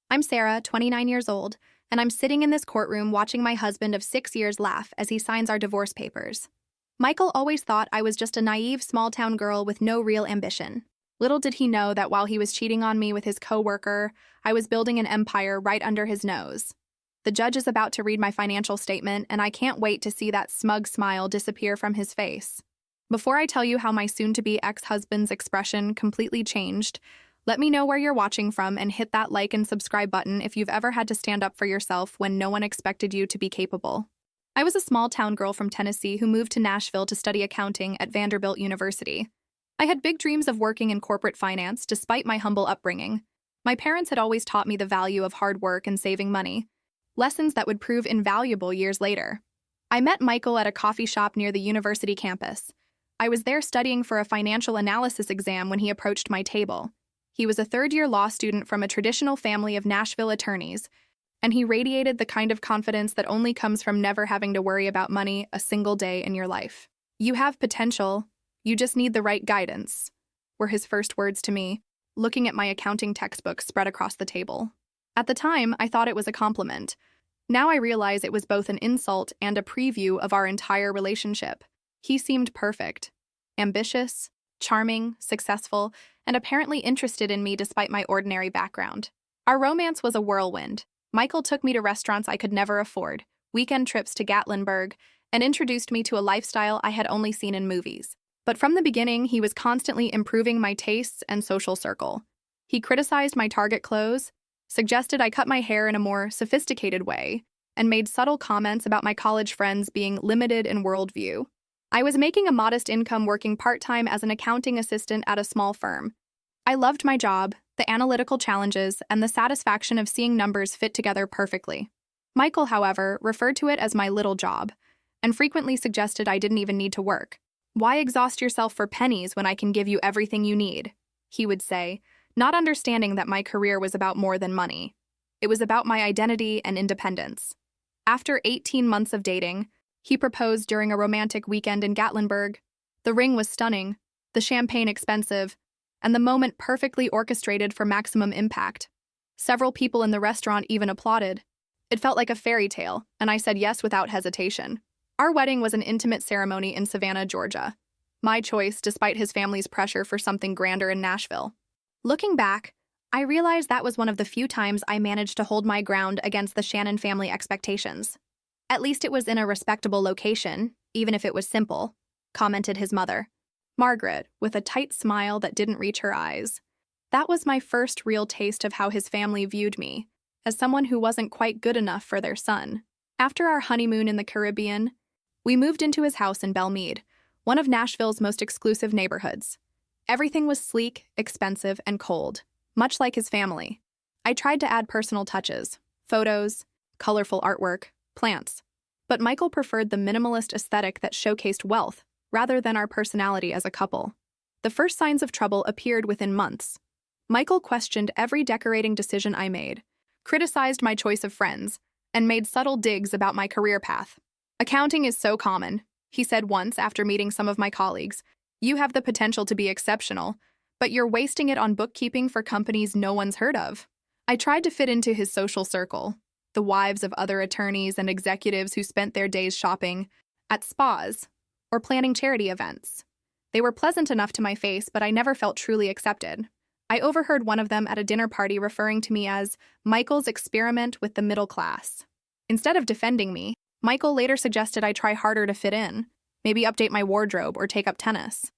I'm Sarah, 29 years old, and I'm sitting in this courtroom watching my husband of 6 years laugh as he signs our divorce papers. Michael always thought I was just a naive small-town girl with no real ambition. Little did he know that while he was cheating on me with his coworker, I was building an empire right under his nose. The judge is about to read my financial statement, and I can't wait to see that smug smile disappear from his face. Before I tell you how my soon-to-be ex-husband's expression completely changed, let me know where you're watching from and hit that like and subscribe button if you've ever had to stand up for yourself when no one expected you to be capable. I was a small-town girl from Tennessee who moved to Nashville to study accounting at Vanderbilt University. I had big dreams of working in corporate finance despite my humble upbringing. My parents had always taught me the value of hard work and saving money, lessons that would prove invaluable years later. I met Michael at a coffee shop near the university campus. I was there studying for a financial analysis exam when he approached my table. He was a third-year law student from a traditional family of Nashville attorneys, and he radiated the kind of confidence that only comes from never having to worry about money a single day in your life. "You have potential, you just need the right guidance," were his first words to me, looking at my accounting textbook spread across the table. At the time, I thought it was a compliment. Now I realize it was both an insult and a preview of our entire relationship. He seemed perfect, ambitious, charming, successful, and apparently interested in me despite my ordinary background. Our romance was a whirlwind. Michael took me to restaurants I could never afford, weekend trips to Gatlinburg, and introduced me to a lifestyle I had only seen in movies. But from the beginning, he was constantly improving my tastes and social circle. He criticized my Target clothes, suggested I cut my hair in a more sophisticated way, and made subtle comments about my college friends being limited in worldview. I was making a modest income working part-time as an accounting assistant at a small firm. I loved my job, the analytical challenges, and the satisfaction of seeing numbers fit together perfectly. Michael, however, referred to it as my little job, and frequently suggested I didn't even need to work. "Why exhaust yourself for pennies when I can give you everything you need?" he would say, not understanding that my career was about more than money. It was about my identity and independence. After 18 months of dating, he proposed during a romantic weekend in Gatlinburg. The ring was stunning, the champagne expensive, and the moment perfectly orchestrated for maximum impact. Several people in the restaurant even applauded. It felt like a fairy tale, and I said yes without hesitation. Our wedding was an intimate ceremony in Savannah, Georgia. My choice, despite his family's pressure for something grander in Nashville. Looking back, I realized that was one of the few times I managed to hold my ground against the Shannon family expectations. "At least it was in a respectable location, even if it was simple," commented his mother, Margaret, with a tight smile that didn't reach her eyes. That was my first real taste of how his family viewed me, as someone who wasn't quite good enough for their son. After our honeymoon in the Caribbean, we moved into his house in Belmead, one of Nashville's most exclusive neighborhoods. Everything was sleek, expensive, and cold, much like his family. I tried to add personal touches, photos, colorful artwork, plants. But Michael preferred the minimalist aesthetic that showcased wealth, rather than our personality as a couple. The first signs of trouble appeared within months. Michael questioned every decorating decision I made, criticized my choice of friends, and made subtle digs about my career path. "Accounting is so common," he said once after meeting some of my colleagues. "You have the potential to be exceptional, but you're wasting it on bookkeeping for companies no one's heard of." I tried to fit into his social circle, the wives of other attorneys and executives who spent their days shopping, at spas, or planning charity events. They were pleasant enough to my face, but I never felt truly accepted. I overheard one of them at a dinner party referring to me as Michael's experiment with the middle class. Instead of defending me, Michael later suggested I try harder to fit in, maybe update my wardrobe or take up tennis.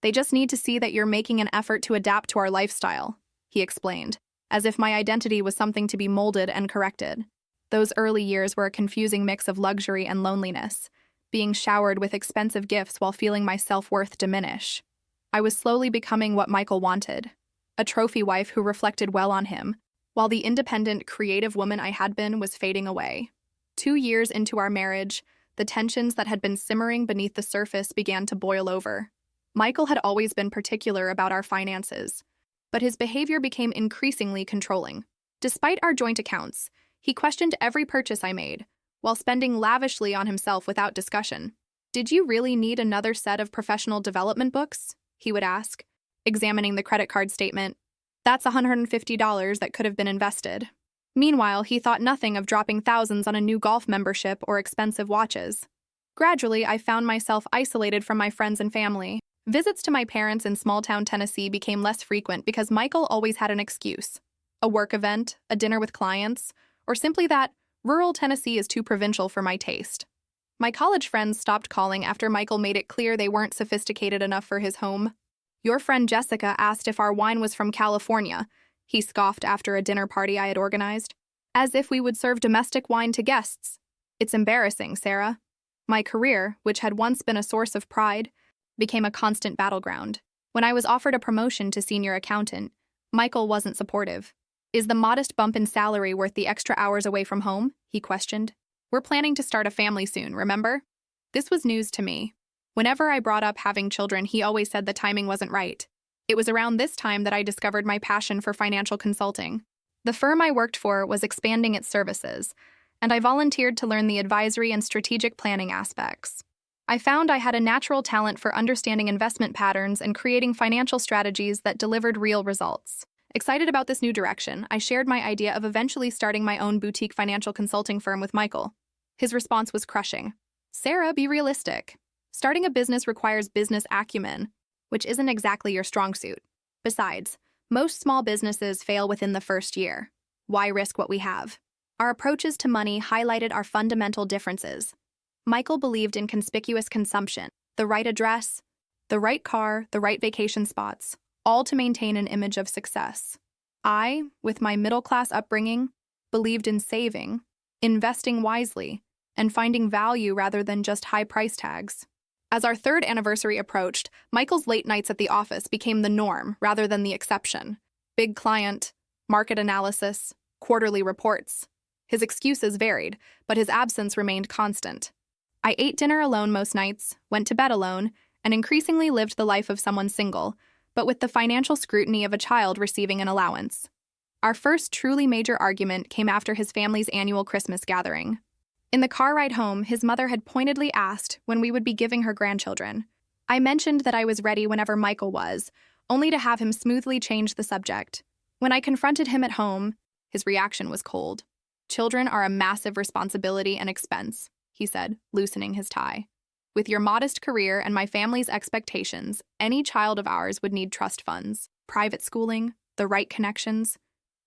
"They just need to see that you're making an effort to adapt to our lifestyle," he explained, as if my identity was something to be molded and corrected. Those early years were a confusing mix of luxury and loneliness, being showered with expensive gifts while feeling my self-worth diminish. I was slowly becoming what Michael wanted, a trophy wife who reflected well on him, while the independent, creative woman I had been was fading away. 2 years into our marriage, the tensions that had been simmering beneath the surface began to boil over. Michael had always been particular about our finances, but his behavior became increasingly controlling. Despite our joint accounts, he questioned every purchase I made, while spending lavishly on himself without discussion. "Did you really need another set of professional development books?" he would ask, examining the credit card statement. "That's $150 that could have been invested." Meanwhile, he thought nothing of dropping thousands on a new golf membership or expensive watches. Gradually, I found myself isolated from my friends and family. Visits to my parents in small-town Tennessee became less frequent because Michael always had an excuse. A work event, a dinner with clients, or simply that rural Tennessee is too provincial for my taste. My college friends stopped calling after Michael made it clear they weren't sophisticated enough for his home. Your friend Jessica asked if our wine was from California, he scoffed after a dinner party I had organized. As if we would serve domestic wine to guests. It's embarrassing, Sarah. My career, which had once been a source of pride, became a constant battleground. When I was offered a promotion to senior accountant, Michael wasn't supportive. Is the modest bump in salary worth the extra hours away from home? He questioned. We're planning to start a family soon, remember? This was news to me. Whenever I brought up having children, he always said the timing wasn't right. It was around this time that I discovered my passion for financial consulting. The firm I worked for was expanding its services, and I volunteered to learn the advisory and strategic planning aspects. I found I had a natural talent for understanding investment patterns and creating financial strategies that delivered real results. Excited about this new direction, I shared my idea of eventually starting my own boutique financial consulting firm with Michael. His response was crushing. Sarah, be realistic. Starting a business requires business acumen, which isn't exactly your strong suit. Besides, most small businesses fail within the first year. Why risk what we have? Our approaches to money highlighted our fundamental differences. Michael believed in conspicuous consumption, the right address, the right car, the right vacation spots, all to maintain an image of success. I, with my middle-class upbringing, believed in saving, investing wisely, and finding value rather than just high price tags. As our third anniversary approached, Michael's late nights at the office became the norm rather than the exception. Big client, market analysis, quarterly reports. His excuses varied, but his absence remained constant. I ate dinner alone most nights, went to bed alone, and increasingly lived the life of someone single, but with the financial scrutiny of a child receiving an allowance. Our first truly major argument came after his family's annual Christmas gathering. In the car ride home, his mother had pointedly asked when we would be giving her grandchildren. I mentioned that I was ready whenever Michael was, only to have him smoothly change the subject. When I confronted him at home, his reaction was cold. Children are a massive responsibility and expense, he said, loosening his tie. With your modest career and my family's expectations, any child of ours would need trust funds, private schooling, the right connections.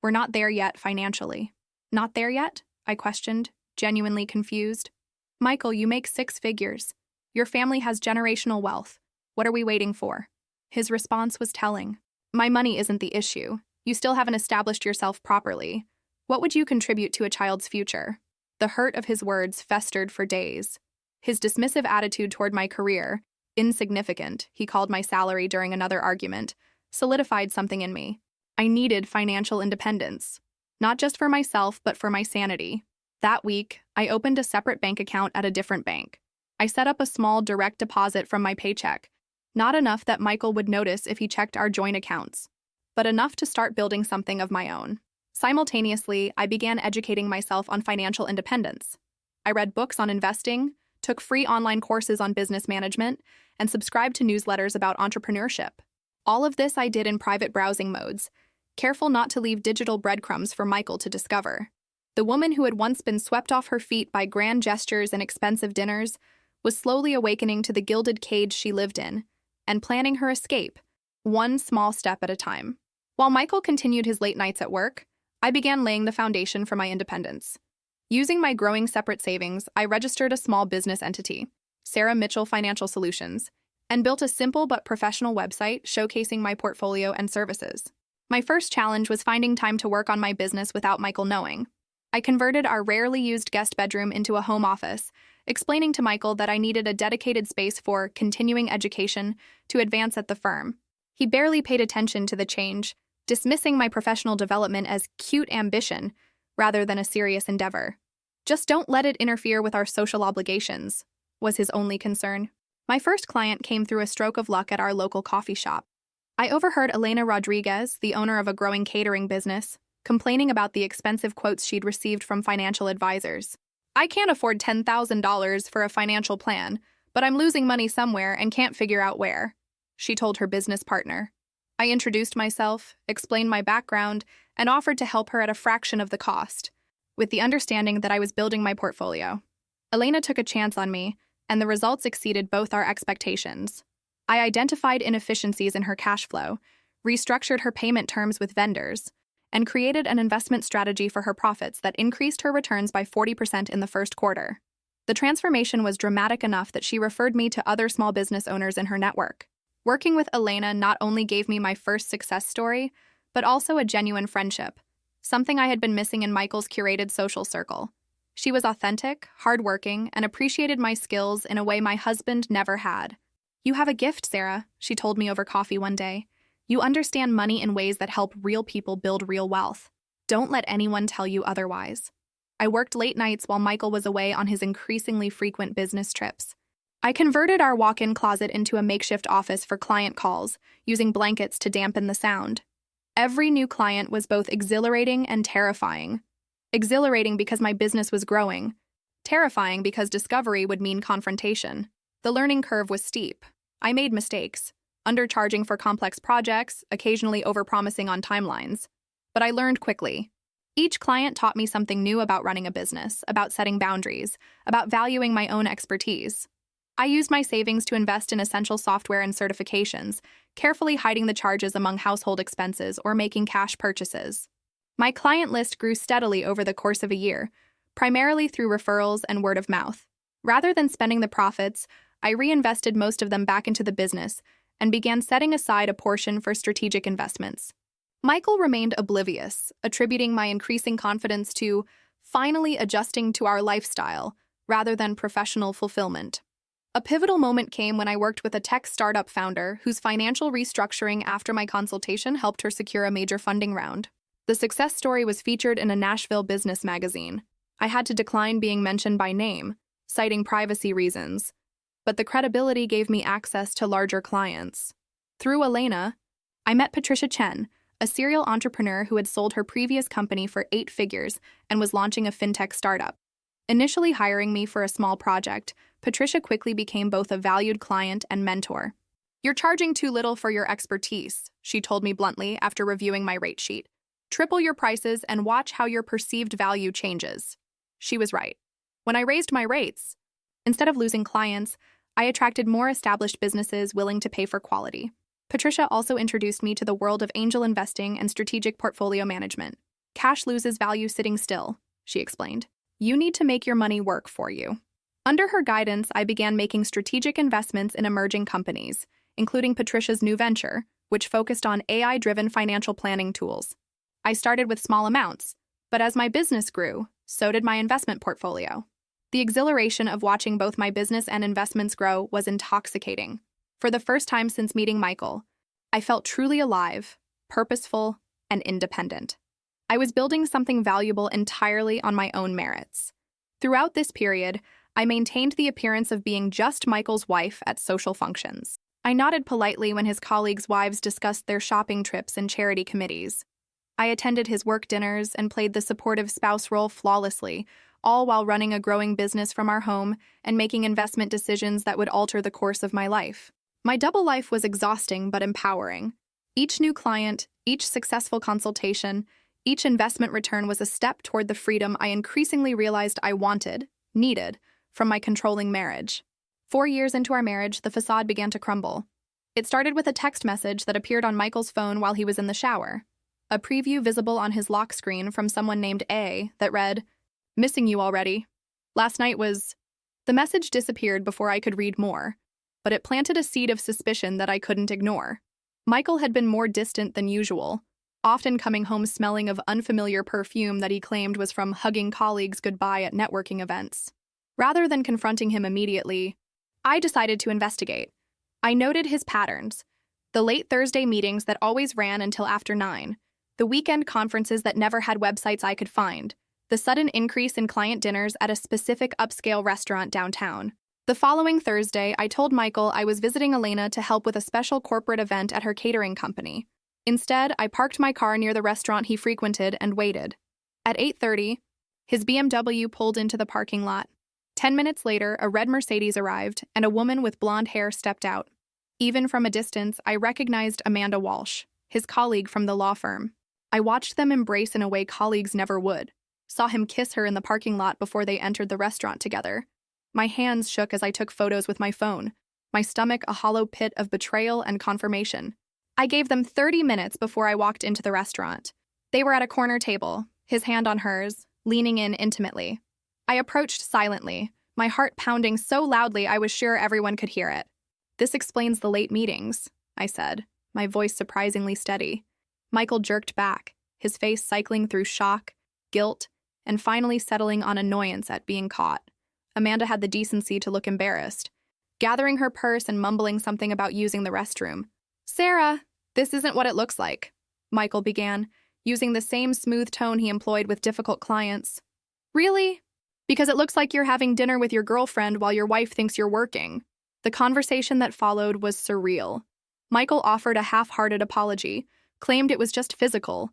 We're not there yet financially. Not there yet? I questioned, genuinely confused. Michael, you make 6 figures. Your family has generational wealth. What are we waiting for? His response was telling. My money isn't the issue. You still haven't established yourself properly. What would you contribute to a child's future? The hurt of his words festered for days. His dismissive attitude toward my career, insignificant, he called my salary during another argument, solidified something in me. I needed financial independence. Not just for myself, but for my sanity. That week, I opened a separate bank account at a different bank. I set up a small direct deposit from my paycheck, not enough that Michael would notice if he checked our joint accounts, but enough to start building something of my own. Simultaneously, I began educating myself on financial independence. I read books on investing, took free online courses on business management, and subscribed to newsletters about entrepreneurship. All of this I did in private browsing modes, careful not to leave digital breadcrumbs for Michael to discover. The woman who had once been swept off her feet by grand gestures and expensive dinners was slowly awakening to the gilded cage she lived in and planning her escape, one small step at a time. While Michael continued his late nights at work, I began laying the foundation for my independence. Using my growing separate savings, I registered a small business entity, Sarah Mitchell Financial Solutions, and built a simple but professional website showcasing my portfolio and services. My first challenge was finding time to work on my business without Michael knowing. I converted our rarely used guest bedroom into a home office, explaining to Michael that I needed a dedicated space for continuing education to advance at the firm. He barely paid attention to the change, dismissing my professional development as cute ambition rather than a serious endeavor. Just don't let it interfere with our social obligations, was his only concern. My first client came through a stroke of luck at our local coffee shop. I overheard Elena Rodriguez, the owner of a growing catering business, complaining about the expensive quotes she'd received from financial advisors. I can't afford $10,000 for a financial plan, but I'm losing money somewhere and can't figure out where, she told her business partner. I introduced myself, explained my background, and offered to help her at a fraction of the cost, with the understanding that I was building my portfolio. Elena took a chance on me, and the results exceeded both our expectations. I identified inefficiencies in her cash flow, restructured her payment terms with vendors, and created an investment strategy for her profits that increased her returns by 40% in the first quarter. The transformation was dramatic enough that she referred me to other small business owners in her network. Working with Elena not only gave me my first success story, but also a genuine friendship, something I had been missing in Michael's curated social circle. She was authentic, hardworking, and appreciated my skills in a way my husband never had. "You have a gift, Sarah," she told me over coffee one day. "You understand money in ways that help real people build real wealth. Don't let anyone tell you otherwise." I worked late nights while Michael was away on his increasingly frequent business trips. I converted our walk-in closet into a makeshift office for client calls, using blankets to dampen the sound. Every new client was both exhilarating and terrifying. Exhilarating because my business was growing. Terrifying because discovery would mean confrontation. The learning curve was steep. I made mistakes, undercharging for complex projects, occasionally overpromising on timelines. But I learned quickly. Each client taught me something new about running a business, about setting boundaries, about valuing my own expertise. I used my savings to invest in essential software and certifications, carefully hiding the charges among household expenses or making cash purchases. My client list grew steadily over the course of a year, primarily through referrals and word of mouth. Rather than spending the profits, I reinvested most of them back into the business and began setting aside a portion for strategic investments. Michael remained oblivious, attributing my increasing confidence to finally adjusting to our lifestyle rather than professional fulfillment. A pivotal moment came when I worked with a tech startup founder whose financial restructuring after my consultation helped her secure a major funding round. The success story was featured in a Nashville business magazine. I had to decline being mentioned by name, citing privacy reasons, but the credibility gave me access to larger clients. Through Elena, I met Patricia Chen, a serial entrepreneur who had sold her previous company for 8 figures and was launching a fintech startup. Initially hiring me for a small project, Patricia quickly became both a valued client and mentor. "You're charging too little for your expertise," she told me bluntly after reviewing my rate sheet. "Triple your prices and watch how your perceived value changes." She was right. When I raised my rates, instead of losing clients, I attracted more established businesses willing to pay for quality. Patricia also introduced me to the world of angel investing and strategic portfolio management. "Cash loses value sitting still," she explained. "You need to make your money work for you." Under her guidance, I began making strategic investments in emerging companies, including Patricia's new venture, which focused on AI-driven financial planning tools. I started with small amounts, but as my business grew, so did my investment portfolio. The exhilaration of watching both my business and investments grow was intoxicating. For the first time since meeting Michael, I felt truly alive, purposeful, and independent. I was building something valuable entirely on my own merits. Throughout this period, I maintained the appearance of being just Michael's wife at social functions. I nodded politely when his colleagues' wives discussed their shopping trips and charity committees. I attended his work dinners and played the supportive spouse role flawlessly, all while running a growing business from our home and making investment decisions that would alter the course of my life. My double life was exhausting but empowering. Each new client, each successful consultation, each investment return was a step toward the freedom I increasingly realized I needed, from my controlling marriage. 4 years into our marriage, the facade began to crumble. It started with a text message that appeared on Michael's phone while he was in the shower. A preview visible on his lock screen from someone named A that read, "Missing you already. Last night was..." The message disappeared before I could read more, but it planted a seed of suspicion that I couldn't ignore. Michael had been more distant than usual, often coming home smelling of unfamiliar perfume that he claimed was from hugging colleagues goodbye at networking events. Rather than confronting him immediately, I decided to investigate. I noted his patterns: the late Thursday meetings that always ran until after 9, the weekend conferences that never had websites I could find, the sudden increase in client dinners at a specific upscale restaurant downtown. The following Thursday, I told Michael I was visiting Elena to help with a special corporate event at her catering company. Instead, I parked my car near the restaurant he frequented and waited. At 8:30, his BMW pulled into the parking lot. 10 minutes later, a red Mercedes arrived, and a woman with blonde hair stepped out. Even from a distance, I recognized Amanda Walsh, his colleague from the law firm. I watched them embrace in a way colleagues never would, saw him kiss her in the parking lot before they entered the restaurant together. My hands shook as I took photos with my phone, my stomach a hollow pit of betrayal and confirmation. I gave them 30 minutes before I walked into the restaurant. They were at a corner table, his hand on hers, leaning in intimately. I approached silently, my heart pounding so loudly I was sure everyone could hear it. "This explains the late meetings," I said, my voice surprisingly steady. Michael jerked back, his face cycling through shock, guilt, and finally settling on annoyance at being caught. Amanda had the decency to look embarrassed, gathering her purse and mumbling something about using the restroom. "Sarah, this isn't what it looks like," Michael began, using the same smooth tone he employed with difficult clients. "Really? Because it looks like you're having dinner with your girlfriend while your wife thinks you're working." The conversation that followed was surreal. Michael offered a half-hearted apology, claimed it was just physical,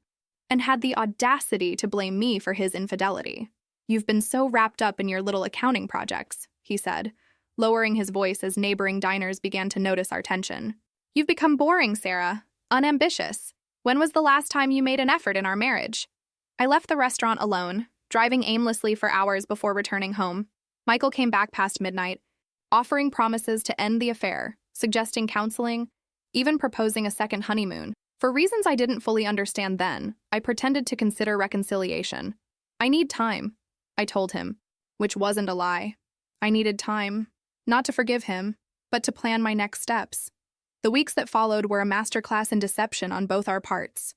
and had the audacity to blame me for his infidelity. "You've been so wrapped up in your little accounting projects," he said, lowering his voice as neighboring diners began to notice our tension. "You've become boring, Sarah, unambitious. When was the last time you made an effort in our marriage?" I left the restaurant alone, driving aimlessly for hours before returning home. Michael came back past midnight, offering promises to end the affair, suggesting counseling, even proposing a second honeymoon. For reasons I didn't fully understand then, I pretended to consider reconciliation. "I need time," I told him, which wasn't a lie. I needed time, not to forgive him, but to plan my next steps. The weeks that followed were a masterclass in deception on both our parts.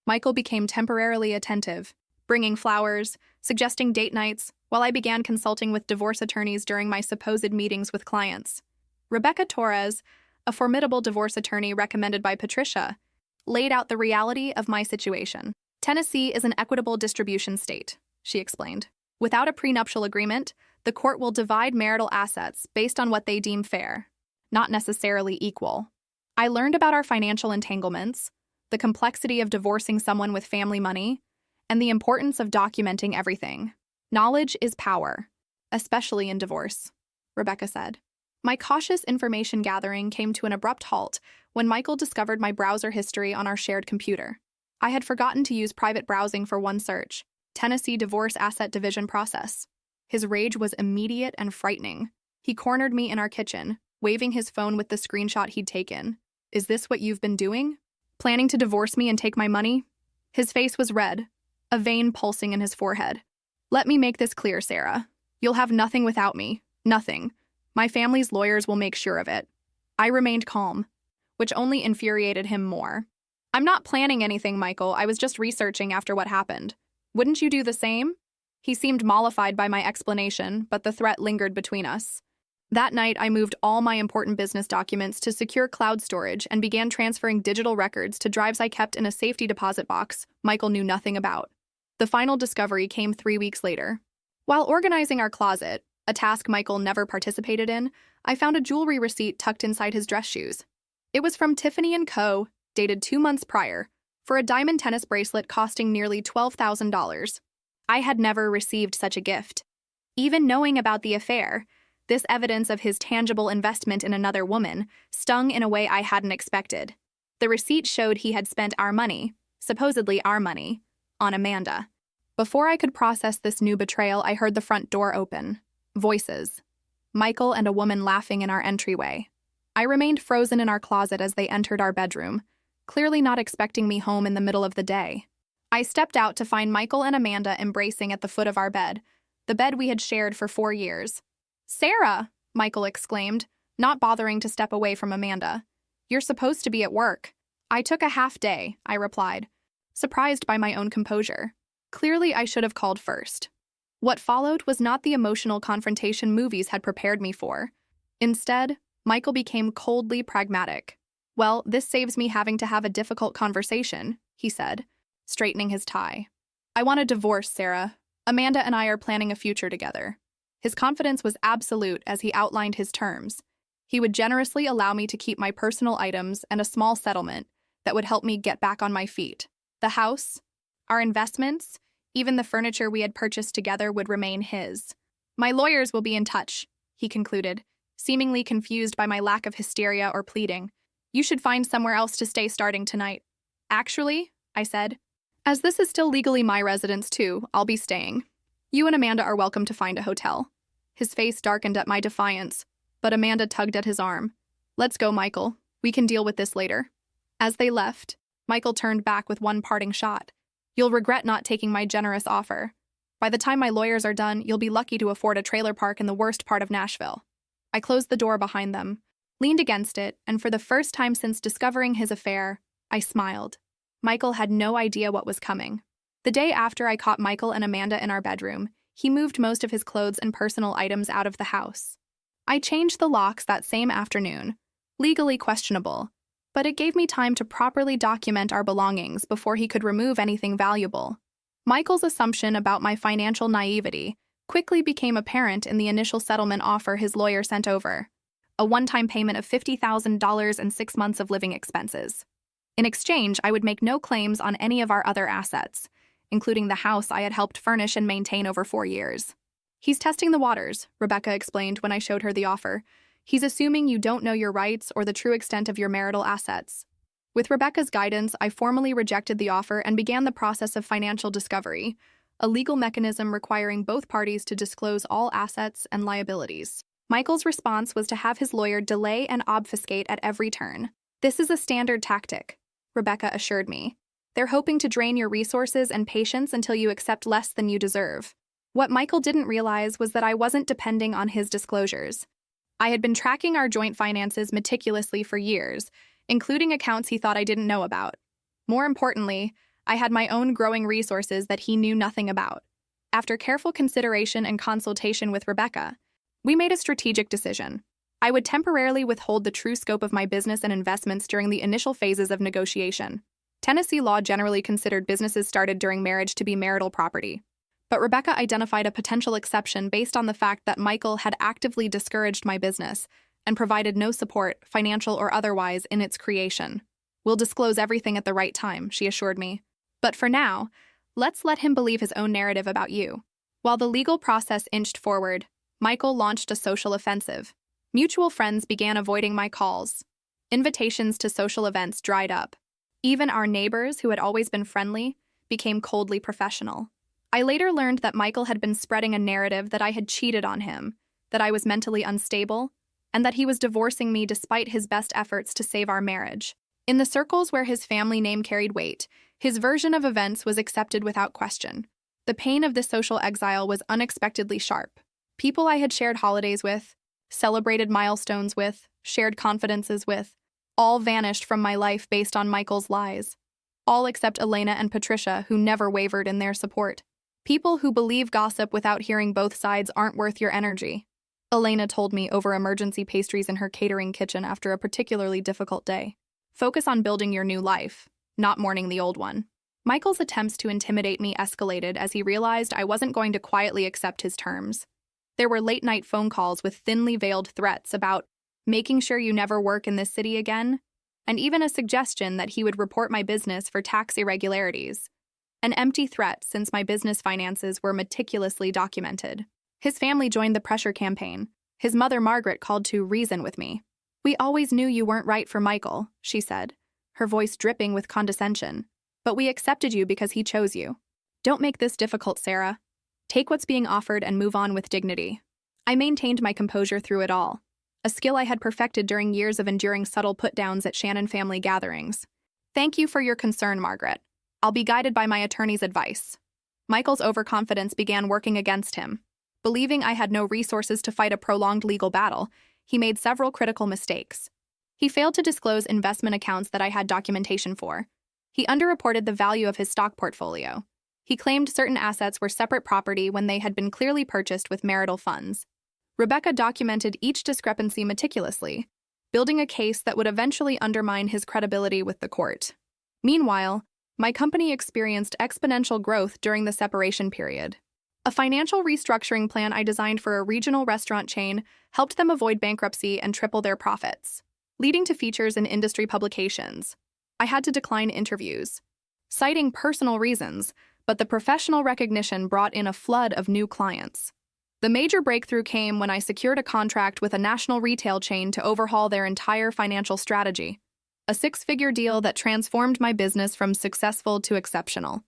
Michael became temporarily attentive, bringing flowers, suggesting date nights, while I began consulting with divorce attorneys during my supposed meetings with clients. Rebecca Torres, a formidable divorce attorney recommended by Patricia, laid out the reality of my situation. "Tennessee is an equitable distribution state," she explained. "Without a prenuptial agreement, the court will divide marital assets based on what they deem fair, not necessarily equal." I learned about our financial entanglements, the complexity of divorcing someone with family money, and the importance of documenting everything. "Knowledge is power, especially in divorce," Rebecca said. My cautious information gathering came to an abrupt halt when Michael discovered my browser history on our shared computer. I had forgotten to use private browsing for one search: Tennessee Divorce Asset Division Process. His rage was immediate and frightening. He cornered me in our kitchen, waving his phone with the screenshot he'd taken. "Is this what you've been doing? Planning to divorce me and take my money?" His face was red, a vein pulsing in his forehead. "Let me make this clear, Sarah. You'll have nothing without me. Nothing. My family's lawyers will make sure of it." I remained calm, which only infuriated him more. "I'm not planning anything, Michael. I was just researching after what happened. Wouldn't you do the same?" He seemed mollified by my explanation, but the threat lingered between us. That night, I moved all my important business documents to secure cloud storage and began transferring digital records to drives I kept in a safety deposit box Michael knew nothing about. The final discovery came 3 weeks later. While organizing our closet, a task Michael never participated in, I found a jewelry receipt tucked inside his dress shoes. It was from Tiffany & Co., dated 2 months prior, for a diamond tennis bracelet costing nearly $12,000. I had never received such a gift. Even knowing about the affair, this evidence of his tangible investment in another woman stung in a way I hadn't expected. The receipt showed he had spent our money, supposedly our money, on Amanda. Before I could process this new betrayal, I heard the front door open. Voices. Michael and a woman laughing in our entryway. I remained frozen in our closet as they entered our bedroom, clearly not expecting me home in the middle of the day. I stepped out to find Michael and Amanda embracing at the foot of our bed, the bed we had shared for 4 years. "Sarah!" Michael exclaimed, not bothering to step away from Amanda. "You're supposed to be at work." "I took a half day," I replied, surprised by my own composure. Clearly, I should have called first. What followed was not the emotional confrontation movies had prepared me for. Instead, Michael became coldly pragmatic. "Well, this saves me having to have a difficult conversation," he said, straightening his tie. "I want a divorce, Sarah. Amanda and I are planning a future together." His confidence was absolute as he outlined his terms. He would generously allow me to keep my personal items and a small settlement that would help me get back on my feet. The house, our investments, even the furniture we had purchased together would remain his. "My lawyers will be in touch," he concluded, seemingly confused by my lack of hysteria or pleading. "You should find somewhere else to stay starting tonight." "Actually," I said, As this is still legally my residence too, I'll be staying. You and Amanda are welcome to find a hotel. His face darkened at my defiance, but Amanda tugged at his arm. Let's go, Michael. We can deal with this later. As they left, Michael turned back with one parting shot. You'll regret not taking my generous offer. By the time my lawyers are done, you'll be lucky to afford a trailer park in the worst part of Nashville. I closed the door behind them, leaned against it, and for the first time since discovering his affair, I smiled. Michael had no idea what was coming. The day after I caught Michael and Amanda in our bedroom, he moved most of his clothes and personal items out of the house. I changed the locks that same afternoon, legally questionable, but it gave me time to properly document our belongings before he could remove anything valuable. Michael's assumption about my financial naivety quickly became apparent in the initial settlement offer his lawyer sent over, a one-time payment of $50,000 and 6 months of living expenses. In exchange, I would make no claims on any of our other assets, including the house I had helped furnish and maintain over 4 years. He's testing the waters, Rebecca explained when I showed her the offer. He's assuming you don't know your rights or the true extent of your marital assets. With Rebecca's guidance, I formally rejected the offer and began the process of financial discovery, a legal mechanism requiring both parties to disclose all assets and liabilities. Michael's response was to have his lawyer delay and obfuscate at every turn. This is a standard tactic, Rebecca assured me. They're hoping to drain your resources and patience until you accept less than you deserve. What Michael didn't realize was that I wasn't depending on his disclosures. I had been tracking our joint finances meticulously for years, including accounts he thought I didn't know about. More importantly, I had my own growing resources that he knew nothing about. After careful consideration and consultation with Rebecca, we made a strategic decision. I would temporarily withhold the true scope of my business and investments during the initial phases of negotiation. Tennessee law generally considered businesses started during marriage to be marital property. But Rebecca identified a potential exception based on the fact that Michael had actively discouraged my business and provided no support, financial or otherwise, in its creation. We'll disclose everything at the right time, she assured me. But for now, let's let him believe his own narrative about you. While the legal process inched forward, Michael launched a social offensive. Mutual friends began avoiding my calls. Invitations to social events dried up. Even our neighbors, who had always been friendly, became coldly professional. I later learned that Michael had been spreading a narrative that I had cheated on him, that I was mentally unstable, and that he was divorcing me despite his best efforts to save our marriage. In the circles where his family name carried weight, his version of events was accepted without question. The pain of this social exile was unexpectedly sharp. People I had shared holidays with, celebrated milestones with, shared confidences with, all vanished from my life based on Michael's lies. All except Elena and Patricia, who never wavered in their support. People who believe gossip without hearing both sides aren't worth your energy, Elena told me over emergency pastries in her catering kitchen after a particularly difficult day. Focus on building your new life, not mourning the old one. Michael's attempts to intimidate me escalated as he realized I wasn't going to quietly accept his terms. There were late-night phone calls with thinly veiled threats about making sure you never work in this city again, and even a suggestion that he would report my business for tax irregularities. An empty threat since my business finances were meticulously documented. His family joined the pressure campaign. His mother, Margaret, called to reason with me. We always knew you weren't right for Michael, she said, her voice dripping with condescension. But we accepted you because he chose you. Don't make this difficult, Sarah. Take what's being offered and move on with dignity. I maintained my composure through it all, a skill I had perfected during years of enduring subtle put-downs at Shannon family gatherings. Thank you for your concern, Margaret. I'll be guided by my attorney's advice. Michael's overconfidence began working against him. Believing I had no resources to fight a prolonged legal battle, he made several critical mistakes. He failed to disclose investment accounts that I had documentation for. He underreported the value of his stock portfolio. He claimed certain assets were separate property when they had been clearly purchased with marital funds. Rebecca documented each discrepancy meticulously, building a case that would eventually undermine his credibility with the court. Meanwhile, my company experienced exponential growth during the separation period. A financial restructuring plan I designed for a regional restaurant chain helped them avoid bankruptcy and triple their profits, leading to features in industry publications. I had to decline interviews, citing personal reasons, but the professional recognition brought in a flood of new clients. The major breakthrough came when I secured a contract with a national retail chain to overhaul their entire financial strategy, a 6-figure deal that transformed my business from successful to exceptional.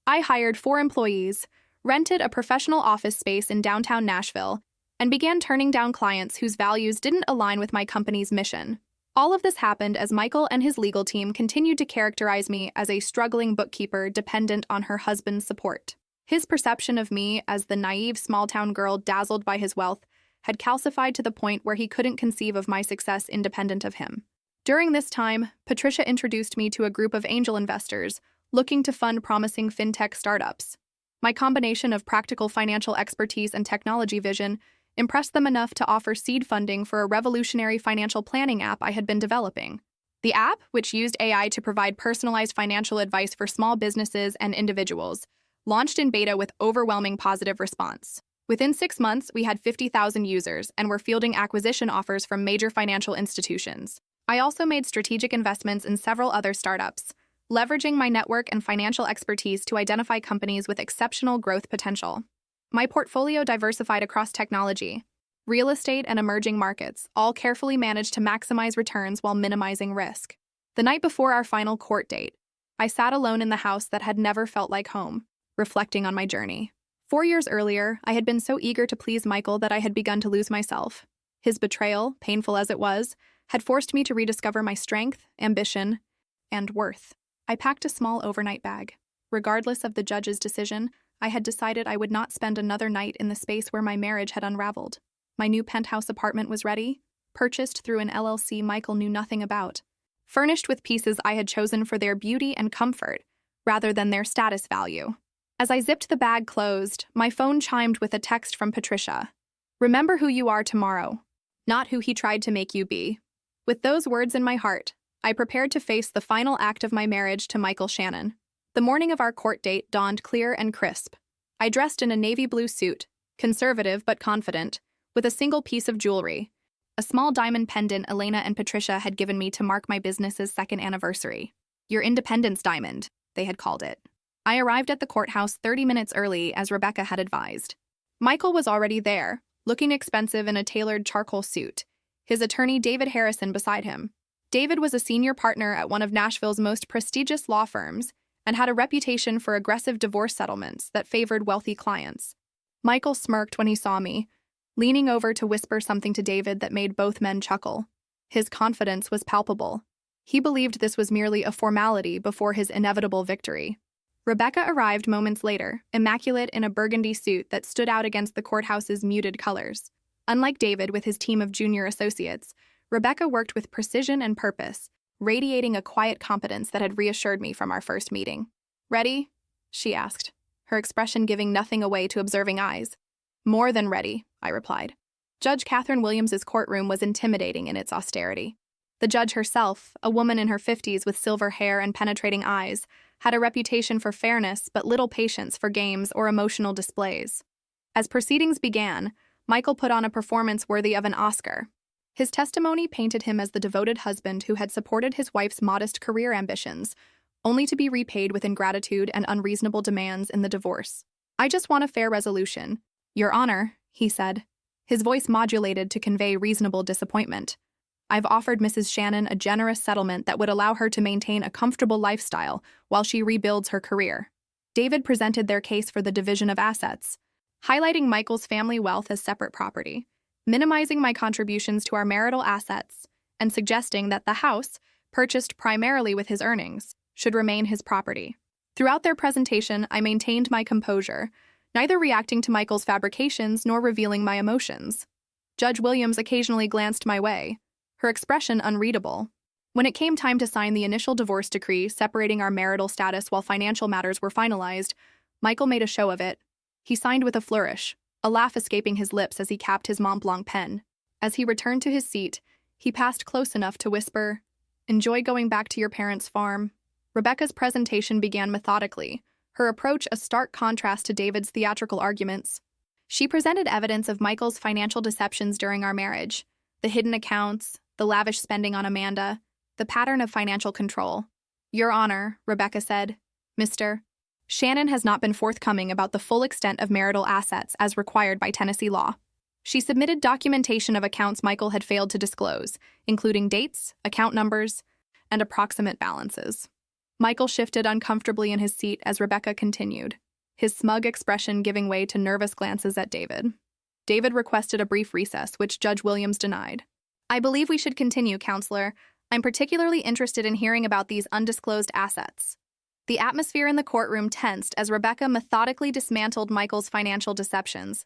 I hired 4 employees, rented a professional office space in downtown Nashville, and began turning down clients whose values didn't align with my company's mission. All of this happened as Michael and his legal team continued to characterize me as a struggling bookkeeper dependent on her husband's support. His perception of me as the naive small-town girl dazzled by his wealth had calcified to the point where he couldn't conceive of my success independent of him. During this time, Patricia introduced me to a group of angel investors looking to fund promising fintech startups. My combination of practical financial expertise and technology vision impressed them enough to offer seed funding for a revolutionary financial planning app I had been developing. The app, which used AI to provide personalized financial advice for small businesses and individuals, launched in beta with overwhelming positive response. Within 6 months, we had 50,000 users and were fielding acquisition offers from major financial institutions. I also made strategic investments in several other startups, leveraging my network and financial expertise to identify companies with exceptional growth potential. My portfolio diversified across technology, real estate, and emerging markets, all carefully managed to maximize returns while minimizing risk. The night before our final court date, I sat alone in the house that had never felt like home, reflecting on my journey. 4 years earlier, I had been so eager to please Michael that I had begun to lose myself. His betrayal, painful as it was, had forced me to rediscover my strength, ambition, and worth. I packed a small overnight bag. Regardless of the judge's decision, I had decided I would not spend another night in the space where my marriage had unraveled. My new penthouse apartment was ready, purchased through an LLC Michael knew nothing about, furnished with pieces I had chosen for their beauty and comfort, rather than their status value. As I zipped the bag closed, my phone chimed with a text from Patricia. "Remember who you are tomorrow, not who he tried to make you be." With those words in my heart, I prepared to face the final act of my marriage to Michael Shannon. The morning of our court date dawned clear and crisp. I dressed in a navy blue suit, conservative but confident, with a single piece of jewelry, a small diamond pendant Elena and Patricia had given me to mark my business's 2nd anniversary. Your Independence Diamond, they had called it. I arrived at the courthouse 30 minutes early, as Rebecca had advised. Michael was already there, looking expensive in a tailored charcoal suit, his attorney David Harrison beside him. David was a senior partner at one of Nashville's most prestigious law firms and had a reputation for aggressive divorce settlements that favored wealthy clients. Michael smirked when he saw me, leaning over to whisper something to David that made both men chuckle. His confidence was palpable. He believed this was merely a formality before his inevitable victory. Rebecca arrived moments later, immaculate in a burgundy suit that stood out against the courthouse's muted colors. Unlike David with his team of junior associates, Rebecca worked with precision and purpose, radiating a quiet competence that had reassured me from our first meeting. "Ready?" she asked, her expression giving nothing away to observing eyes. "More than ready," I replied. Judge Catherine Williams's courtroom was intimidating in its austerity. The judge herself, a woman in her 50s with silver hair and penetrating eyes, had a reputation for fairness but little patience for games or emotional displays. As proceedings began, Michael put on a performance worthy of an Oscar. His testimony painted him as the devoted husband who had supported his wife's modest career ambitions, only to be repaid with ingratitude and unreasonable demands in the divorce. "I just want a fair resolution, Your Honor," he said, his voice modulated to convey reasonable disappointment. "I've offered Mrs. Shannon a generous settlement that would allow her to maintain a comfortable lifestyle while she rebuilds her career." David presented their case for the division of assets, highlighting Michael's family wealth as separate property, minimizing my contributions to our marital assets, and suggesting that the house, purchased primarily with his earnings, should remain his property. Throughout their presentation, I maintained my composure, neither reacting to Michael's fabrications nor revealing my emotions. Judge Williams occasionally glanced my way, her expression unreadable. When it came time to sign the initial divorce decree separating our marital status while financial matters were finalized, Michael made a show of it. He signed with a flourish, a laugh escaping his lips as he capped his Mont Blanc pen. As he returned to his seat, he passed close enough to whisper, "Enjoy going back to your parents' farm." Rebecca's presentation began methodically, her approach a stark contrast to David's theatrical arguments. She presented evidence of Michael's financial deceptions during our marriage, the hidden accounts, the lavish spending on Amanda, the pattern of financial control. "Your Honor," Rebecca said, "Mr. Shannon has not been forthcoming about the full extent of marital assets as required by Tennessee law." She submitted documentation of accounts Michael had failed to disclose, including dates, account numbers, and approximate balances. Michael shifted uncomfortably in his seat as Rebecca continued, his smug expression giving way to nervous glances at David. David requested a brief recess, which Judge Williams denied. I believe we should continue, Counselor. I'm particularly interested in hearing about these undisclosed assets. The atmosphere in the courtroom tensed as Rebecca methodically dismantled Michael's financial deceptions.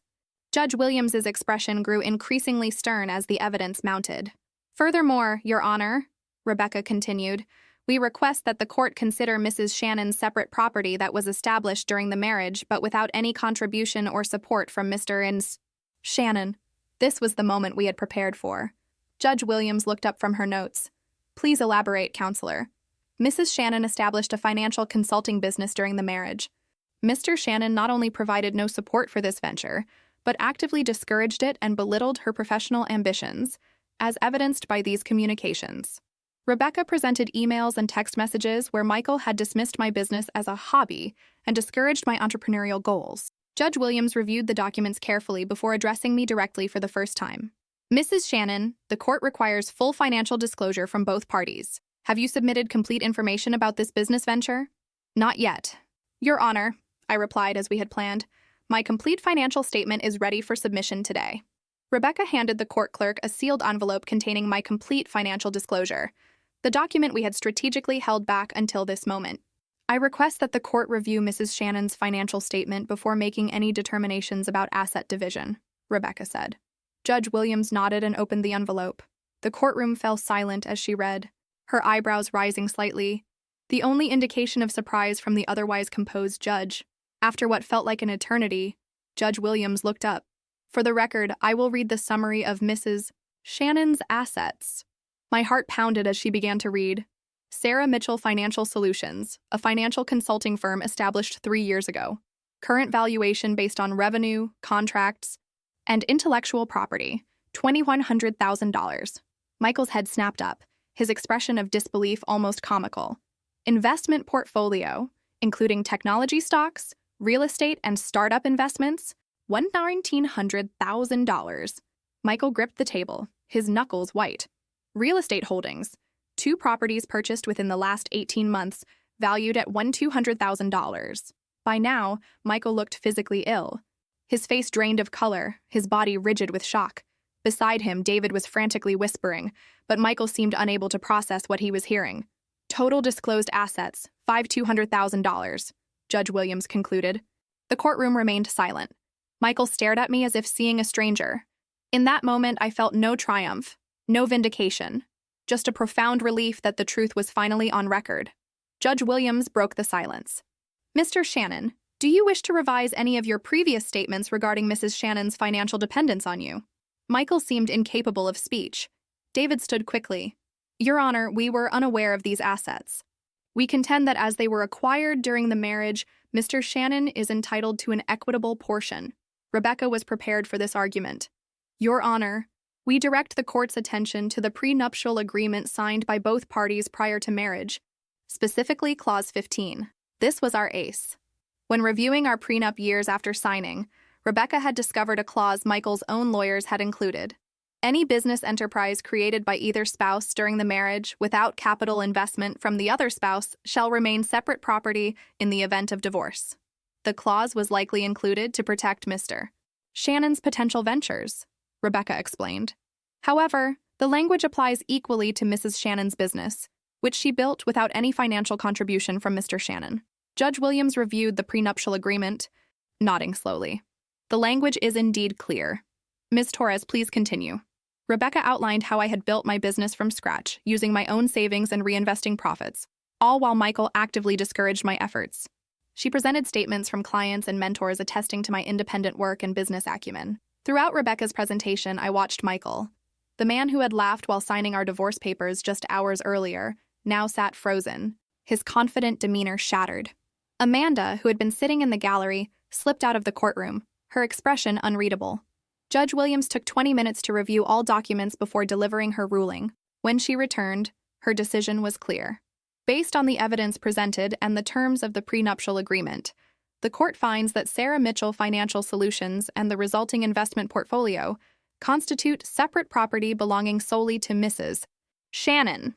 Judge Williams's expression grew increasingly stern as the evidence mounted. Furthermore, Your Honor, Rebecca continued, we request that the court consider Mrs. Shannon's separate property that was established during the marriage but without any contribution or support from Mr. and Shannon. This was the moment we had prepared for. Judge Williams looked up from her notes. Please elaborate, Counselor. Mrs. Shannon established a financial consulting business during the marriage. Mr. Shannon not only provided no support for this venture, but actively discouraged it and belittled her professional ambitions, as evidenced by these communications. Rebecca presented emails and text messages where Michael had dismissed my business as a hobby and discouraged my entrepreneurial goals. Judge Williams reviewed the documents carefully before addressing me directly for the first time. Mrs. Shannon, the court requires full financial disclosure from both parties. Have you submitted complete information about this business venture? Not yet. Your Honor, I replied as we had planned. My complete financial statement is ready for submission today. Rebecca handed the court clerk a sealed envelope containing my complete financial disclosure, the document we had strategically held back until this moment. I request that the court review Mrs. Shannon's financial statement before making any determinations about asset division, Rebecca said. Judge Williams nodded and opened the envelope. The courtroom fell silent as she read, her eyebrows rising slightly, the only indication of surprise from the otherwise composed judge. After what felt like an eternity, Judge Williams looked up. For the record, I will read the summary of Mrs. Shannon's assets. My heart pounded as she began to read. Sarah Mitchell Financial Solutions, a financial consulting firm established 3 years ago. Current valuation based on revenue, contracts, and intellectual property, $2,100,000. Michael's head snapped up, his expression of disbelief almost comical. Investment portfolio, including technology stocks, real estate, and startup investments, $1,900,000. Michael gripped the table, his knuckles white. Real estate holdings, 2 properties purchased within the last 18 months, valued at $200,000. By now, Michael looked physically ill. His face drained of color, his body rigid with shock. Beside him, David was frantically whispering, but Michael seemed unable to process what he was hearing. Total disclosed assets, $200,000, Judge Williams concluded. The courtroom remained silent. Michael stared at me as if seeing a stranger. In that moment, I felt no triumph, no vindication, just a profound relief that the truth was finally on record. Judge Williams broke the silence. Mr. Shannon, do you wish to revise any of your previous statements regarding Mrs. Shannon's financial dependence on you? Michael seemed incapable of speech. David stood quickly. Your Honor, we were unaware of these assets. We contend that as they were acquired during the marriage, Mr. Shannon is entitled to an equitable portion. Rebecca was prepared for this argument. Your Honor, we direct the court's attention to the prenuptial agreement signed by both parties prior to marriage, specifically Clause 15. This was our ace. When reviewing our prenup years after signing, Rebecca had discovered a clause Michael's own lawyers had included. Any business enterprise created by either spouse during the marriage without capital investment from the other spouse shall remain separate property in the event of divorce. The clause was likely included to protect Mr. Shannon's potential ventures, Rebecca explained. However, the language applies equally to Mrs. Shannon's business, which she built without any financial contribution from Mr. Shannon. Judge Williams reviewed the prenuptial agreement, nodding slowly. The language is indeed clear. Ms. Torres, please continue. Rebecca outlined how I had built my business from scratch, using my own savings and reinvesting profits, all while Michael actively discouraged my efforts. She presented statements from clients and mentors attesting to my independent work and business acumen. Throughout Rebecca's presentation, I watched Michael. The man who had laughed while signing our divorce papers just hours earlier now sat frozen, his confident demeanor shattered. Amanda, who had been sitting in the gallery, slipped out of the courtroom, her expression unreadable. Judge Williams took 20 minutes to review all documents before delivering her ruling. When she returned, her decision was clear. Based on the evidence presented and the terms of the prenuptial agreement, the court finds that Sarah Mitchell Financial Solutions and the resulting investment portfolio constitute separate property belonging solely to Mrs. Shannon.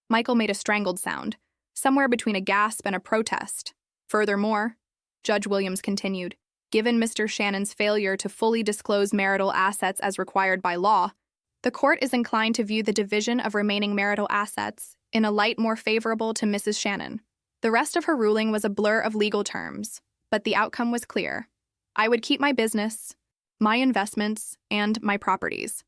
Michael made a strangled sound, somewhere between a gasp and a protest. Furthermore, Judge Williams continued, given Mr. Shannon's failure to fully disclose marital assets as required by law, the court is inclined to view the division of remaining marital assets in a light more favorable to Mrs. Shannon. The rest of her ruling was a blur of legal terms, but the outcome was clear. I would keep my business, my investments, and my properties.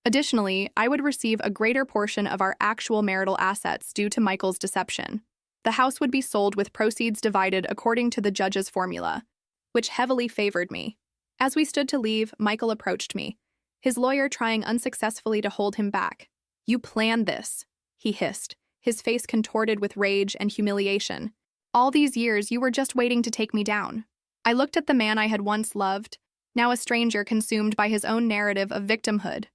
Additionally, I would receive a greater portion of our actual marital assets due to Michael's deception. The house would be sold with proceeds divided according to the judge's formula, which heavily favored me. As we stood to leave, Michael approached me, his lawyer trying unsuccessfully to hold him back. "You planned this," he hissed, his face contorted with rage and humiliation. "All these years you were just waiting to take me down." I looked at the man I had once loved, now a stranger consumed by his own narrative of victimhood.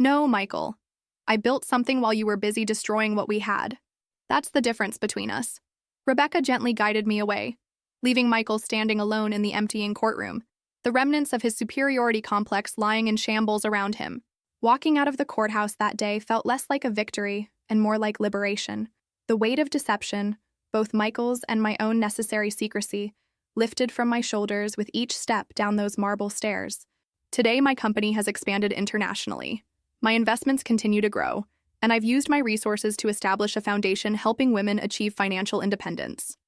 "No, Michael. I built something while you were busy destroying what we had. That's the difference between us." Rebecca gently guided me away, leaving Michael standing alone in the emptying courtroom, the remnants of his superiority complex lying in shambles around him. Walking out of the courthouse that day felt less like a victory and more like liberation. The weight of deception, both Michael's and my own necessary secrecy, lifted from my shoulders with each step down those marble stairs. Today, my company has expanded internationally. My investments continue to grow, and I've used my resources to establish a foundation helping women achieve financial independence.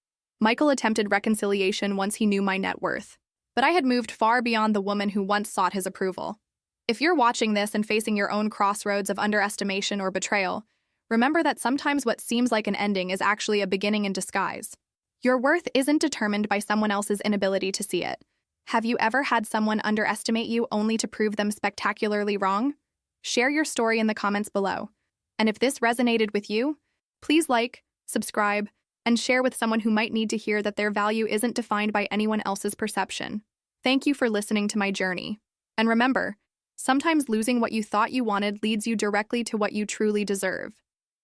Michael attempted reconciliation once he knew my net worth, but I had moved far beyond the woman who once sought his approval. If you're watching this and facing your own crossroads of underestimation or betrayal, remember that sometimes what seems like an ending is actually a beginning in disguise. Your worth isn't determined by someone else's inability to see it. Have you ever had someone underestimate you only to prove them spectacularly wrong? Share your story in the comments below. And if this resonated with you, please like, subscribe, and share with someone who might need to hear that their value isn't defined by anyone else's perception. Thank you for listening to my journey. And remember, sometimes losing what you thought you wanted leads you directly to what you truly deserve.